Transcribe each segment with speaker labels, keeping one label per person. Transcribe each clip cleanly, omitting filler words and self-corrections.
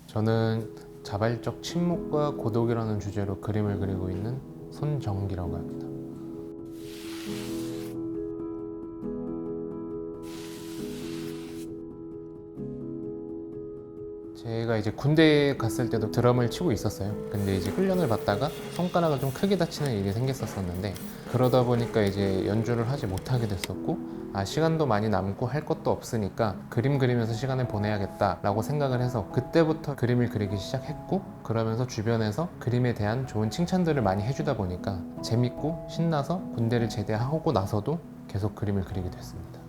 Speaker 1: 저는 자발적 침묵과 고독이라는 주제로 그림을 그리고 있는 손정기라고 합니다. 제가 이제 군대에 갔을 때도 드럼을 치고 있었어요. 근데 이제 훈련을 받다가 손가락을 좀 크게 다치는 일이 생겼었는데, 그러다 보니까 이제 연주를 하지 못하게 됐었고, 시간도 많이 남고 할 것도 없으니까 그림 그리면서 시간을 보내야겠다라고 생각을 해서 그때부터 그림을 그리기 시작했고, 그러면서 주변에서 그림에 대한 좋은 칭찬들을 많이 해주다 보니까 재밌고 신나서 군대를 제대하고 나서도 계속 그림을 그리게 됐습니다.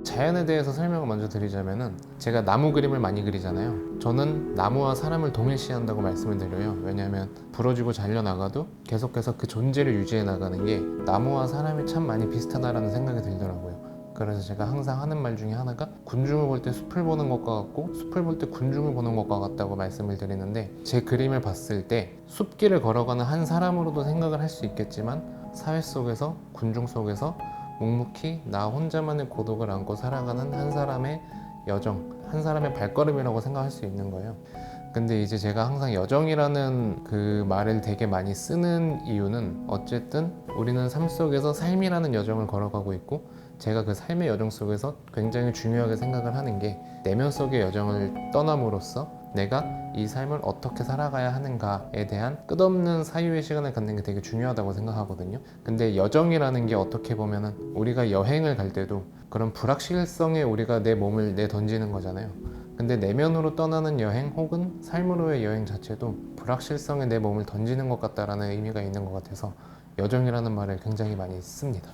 Speaker 1: 자연에 대해서 설명을 먼저 드리자면은, 제가 나무 그림을 많이 그리잖아요. 저는 나무와 사람을 동일시한다고 말씀을 드려요. 왜냐하면 부러지고 잘려나가도 계속해서 그 존재를 유지해 나가는 게 나무와 사람이 참 많이 비슷하다라는 생각이 들더라고요. 그래서 제가 항상 하는 말 중에 하나가, 군중을 볼 때 숲을 보는 것과 같고 숲을 볼 때 군중을 보는 것과 같다고 말씀을 드리는데, 제 그림을 봤을 때 숲길을 걸어가는 한 사람으로도 생각을 할 수 있겠지만, 사회 속에서, 군중 속에서 묵묵히 나 혼자만의 고독을 안고 살아가는 한 사람의 여정, 한 사람의 발걸음이라고 생각할 수 있는 거예요. 근데 이제 제가 항상 여정이라는 그 말을 되게 많이 쓰는 이유는, 어쨌든 우리는 삶 속에서 삶이라는 여정을 걸어가고 있고, 제가 그 삶의 여정 속에서 굉장히 중요하게 생각을 하는 게, 내면 속의 여정을 떠남으로써 내가 이 삶을 어떻게 살아가야 하는가에 대한 끝없는 사유의 시간을 갖는 게 되게 중요하다고 생각하거든요. 근데 여정이라는 게 어떻게 보면은, 우리가 여행을 갈 때도 그런 불확실성에 우리가 내 몸을 내던지는 거잖아요. 근데 내면으로 떠나는 여행 혹은 삶으로의 여행 자체도 불확실성에 내 몸을 던지는 것 같다라는 의미가 있는 것 같아서 여정이라는 말을 굉장히 많이 씁니다.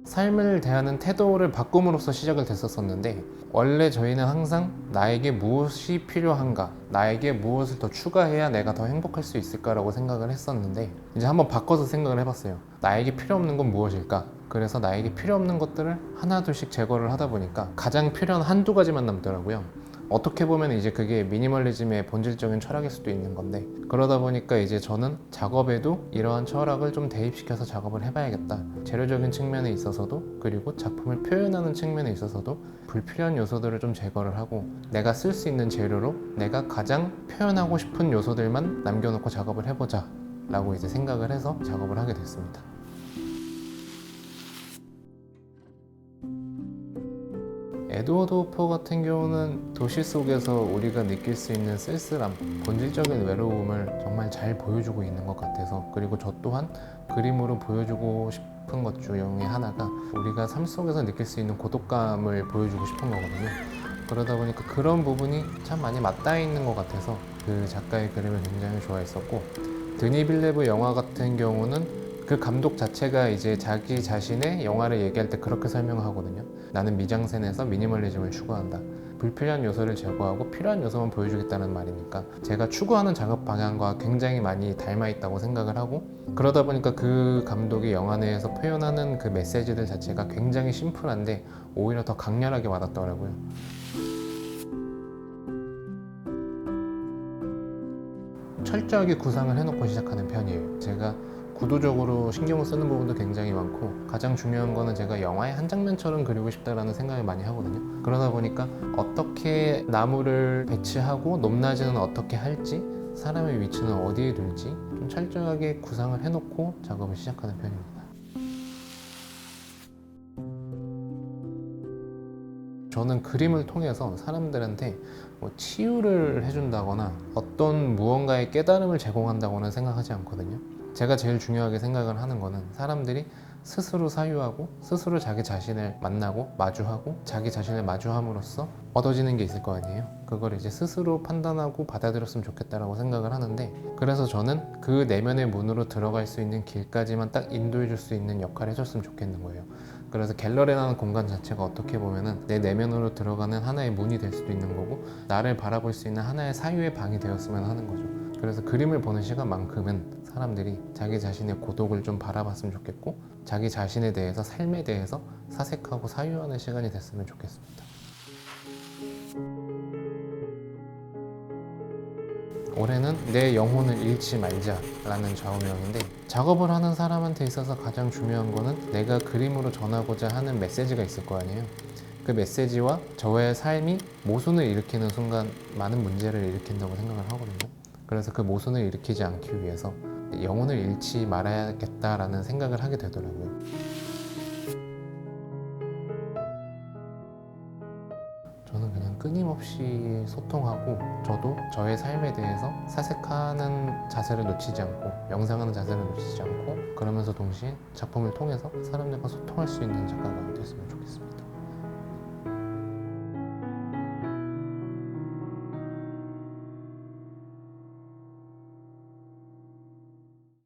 Speaker 1: 삶을 대하는 태도를 바꿈으로써 시작을 됐었는데, 원래 저희는 항상 나에게 무엇이 필요한가, 나에게 무엇을 더 추가해야 내가 더 행복할 수 있을까라고 생각을 했었는데, 이제 한번 바꿔서 생각을 해봤어요. 나에게 필요 없는 건 무엇일까? 그래서 나에게 필요 없는 것들을 하나 둘씩 제거를 하다 보니까 가장 필요한 한두 가지만 남더라고요. 어떻게 보면 이제 그게 미니멀리즘의 본질적인 철학일 수도 있는 건데, 그러다 보니까 이제 저는 작업에도 이러한 철학을 좀 대입시켜서 작업을 해봐야겠다. 재료적인 측면에 있어서도, 그리고 작품을 표현하는 측면에 있어서도 불필요한 요소들을 좀 제거를 하고, 내가 쓸 수 있는 재료로 내가 가장 표현하고 싶은 요소들만 남겨놓고 작업을 해보자 라고 이제 생각을 해서 작업을 하게 됐습니다. 에드워드 호퍼 같은 경우는 도시 속에서 우리가 느낄 수 있는 쓸쓸함, 본질적인 외로움을 정말 잘 보여주고 있는 것 같아서, 그리고 저 또한 그림으로 보여주고 싶은 것 중에 하나가, 우리가 삶 속에서 느낄 수 있는 고독감을 보여주고 싶은 거거든요. 그러다 보니까 그런 부분이 참 많이 맞닿아 있는 것 같아서 그 작가의 그림을 굉장히 좋아했었고, 드니 빌레브 영화 같은 경우는 그 감독 자체가 이제 자기 자신의 영화를 얘기할 때 그렇게 설명하거든요. 나는 미장센에서 미니멀리즘을 추구한다. 불필요한 요소를 제거하고 필요한 요소만 보여주겠다는 말이니까, 제가 추구하는 작업 방향과 굉장히 많이 닮아 있다고 생각을 하고, 그러다 보니까 그 감독이 영화 내에서 표현하는 그 메시지들 자체가 굉장히 심플한데 오히려 더 강렬하게 와닿더라고요. 철저하게 구상을 해놓고 시작하는 편이에요. 제가 구도적으로 신경을 쓰는 부분도 굉장히 많고, 가장 중요한 거는 제가 영화의 한 장면처럼 그리고 싶다라는 생각을 많이 하거든요. 그러다 보니까 어떻게 나무를 배치하고 높낮이는 어떻게 할지, 사람의 위치는 어디에 둘지 좀 철저하게 구상을 해놓고 작업을 시작하는 편입니다. 저는 그림을 통해서 사람들한테 치유를 해준다거나 어떤 무언가의 깨달음을 제공한다고는 생각하지 않거든요. 제가 제일 중요하게 생각을 하는 거는, 사람들이 스스로 사유하고 스스로 자기 자신을 만나고 마주하고 자기 자신을 마주함으로써 얻어지는 게 있을 거 아니에요. 그걸 이제 스스로 판단하고 받아들였으면 좋겠다라고 생각을 하는데, 그래서 저는 그 내면의 문으로 들어갈 수 있는 길까지만 딱 인도해 줄 수 있는 역할을 해줬으면 좋겠는 거예요. 그래서 갤러리라는 공간 자체가 어떻게 보면은 내 내면으로 들어가는 하나의 문이 될 수도 있는 거고, 나를 바라볼 수 있는 하나의 사유의 방이 되었으면 하는 거죠. 그래서 그림을 보는 시간만큼은 사람들이 자기 자신의 고독을 좀 바라봤으면 좋겠고, 자기 자신에 대해서, 삶에 대해서 사색하고 사유하는 시간이 됐으면 좋겠습니다. 올해는 내 영혼을 잃지 말자라는 좌우명인데, 작업을 하는 사람한테 있어서 가장 중요한 거는 내가 그림으로 전하고자 하는 메시지가 있을 거 아니에요. 그 메시지와 저의 삶이 모순을 일으키는 순간 많은 문제를 일으킨다고 생각을 하거든요. 그래서 그 모순을 일으키지 않기 위해서 영혼을 잃지 말아야겠다라는 생각을 하게 되더라고요. 저는 그냥 끊임없이 소통하고 저도 저의 삶에 대해서 사색하는 자세를 놓치지 않고 명상하는 자세를 놓치지 않고 그러면서 동시에 작품을 통해서 사람들과 소통할 수 있는 작가가 됐으면 좋겠어요.